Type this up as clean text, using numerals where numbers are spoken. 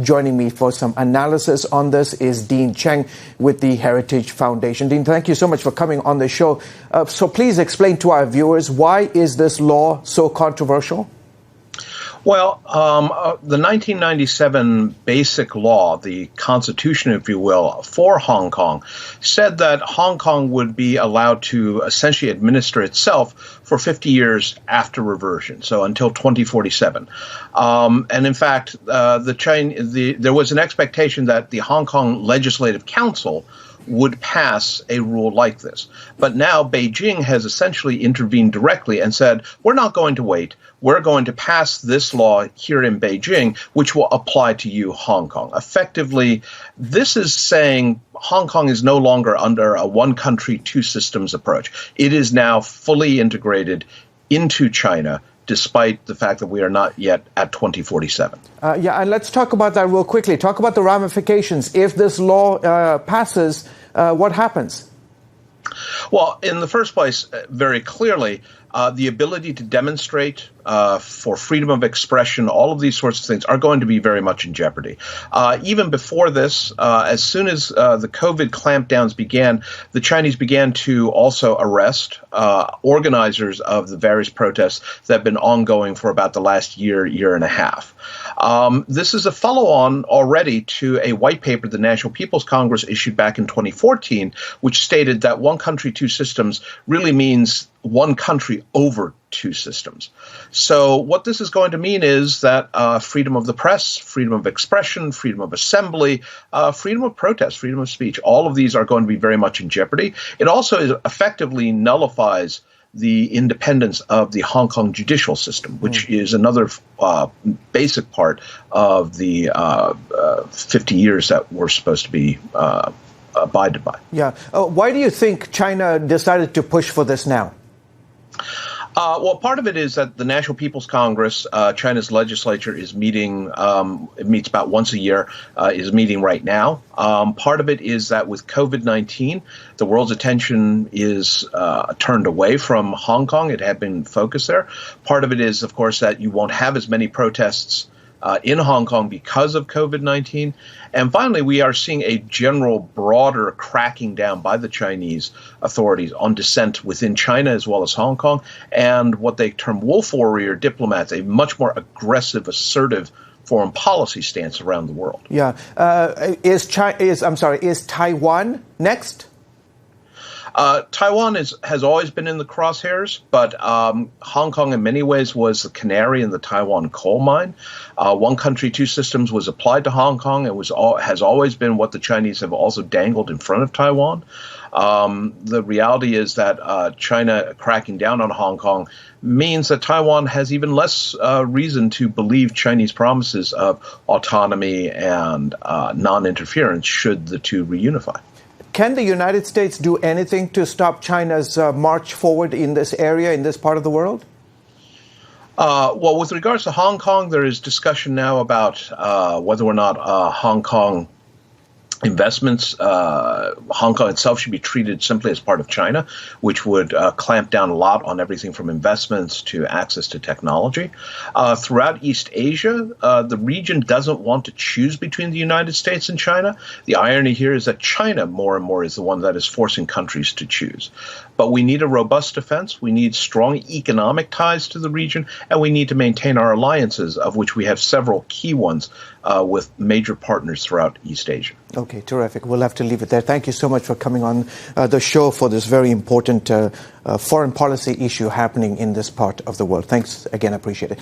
Joining me for some analysis on this is Dean Cheng with the Heritage Foundation. Dean, thank you so much for coming on the show. So please explain to our viewers, why is this law so controversial? Well, the 1997 Basic Law, the Constitution, if you will, for Hong Kong, said that Hong Kong would be allowed to essentially administer itself for 50 years after reversion, so until 2047. And in fact, there was an expectation that the Hong Kong Legislative Council would pass a rule like this. But now Beijing has essentially intervened directly and said, we're not going to wait. We're going to pass this law here in Beijing, which will apply to you, Hong Kong. Effectively, this is saying Hong Kong is no longer under a one country, two systems approach. It is now fully integrated into China, despite the fact that we are not yet at 2047. Yeah, and let's talk about that real quickly. Talk about the ramifications. If this law passes, what happens? Well, in the first place, very clearly, the ability to demonstrate for freedom of expression, all of these sorts of things are going to be very much in jeopardy. Even before this, as soon as the COVID clampdowns began, the Chinese began to also arrest organizers of the various protests that have been ongoing for about the last year and a half. This is a follow-on already to a white paper the National People's Congress issued back in 2014, which stated that one country, two systems really means one country over two systems. So what this is going to mean is that freedom of the press, freedom of expression, freedom of assembly, freedom of protest, freedom of speech, all of these are going to be very much in jeopardy. It also effectively nullifies the independence of the Hong Kong judicial system, which is another basic part of the 50 years that we're supposed to be abided by. Yeah. Why do you think China decided to push for this now? Well, part of it is that the National People's Congress, China's legislature, is meeting, it meets about once a year, is meeting right now. Part of it is that with COVID-19, the world's attention is turned away from Hong Kong. It had been focused there. Part of it is, of course, that you won't have as many protests in Hong Kong because of COVID-19. And finally, we are seeing a general broader cracking down by the Chinese authorities on dissent within China as well as Hong Kong, and what they term wolf warrior diplomats, a much more aggressive, assertive foreign policy stance around the world. Yeah. Is Taiwan next? Taiwan has always been in the crosshairs, but Hong Kong in many ways was the canary in the Taiwan coal mine. One country, two systems was applied to Hong Kong. It has always been what the Chinese have also dangled in front of Taiwan. The reality is that China cracking down on Hong Kong means that Taiwan has even less reason to believe Chinese promises of autonomy and non-interference should the two reunify. Can the United States do anything to stop China's march forward in this area, in this part of the world? Well, with regards to Hong Kong, there is discussion now about whether or not Hong Kong investments, Hong Kong itself should be treated simply as part of China, which would clamp down a lot on everything from investments to access to technology. Throughout East Asia, the region doesn't want to choose between the United States and China. The irony here is that China more and more is the one that is forcing countries to choose. But we need a robust defense. We need strong economic ties to the region, and we need to maintain our alliances, of which we have several key ones with major partners throughout East Asia. Okay, terrific. We'll have to leave it there. Thank you so much for coming on the show for this very important foreign policy issue happening in this part of the world. Thanks again. I appreciate it.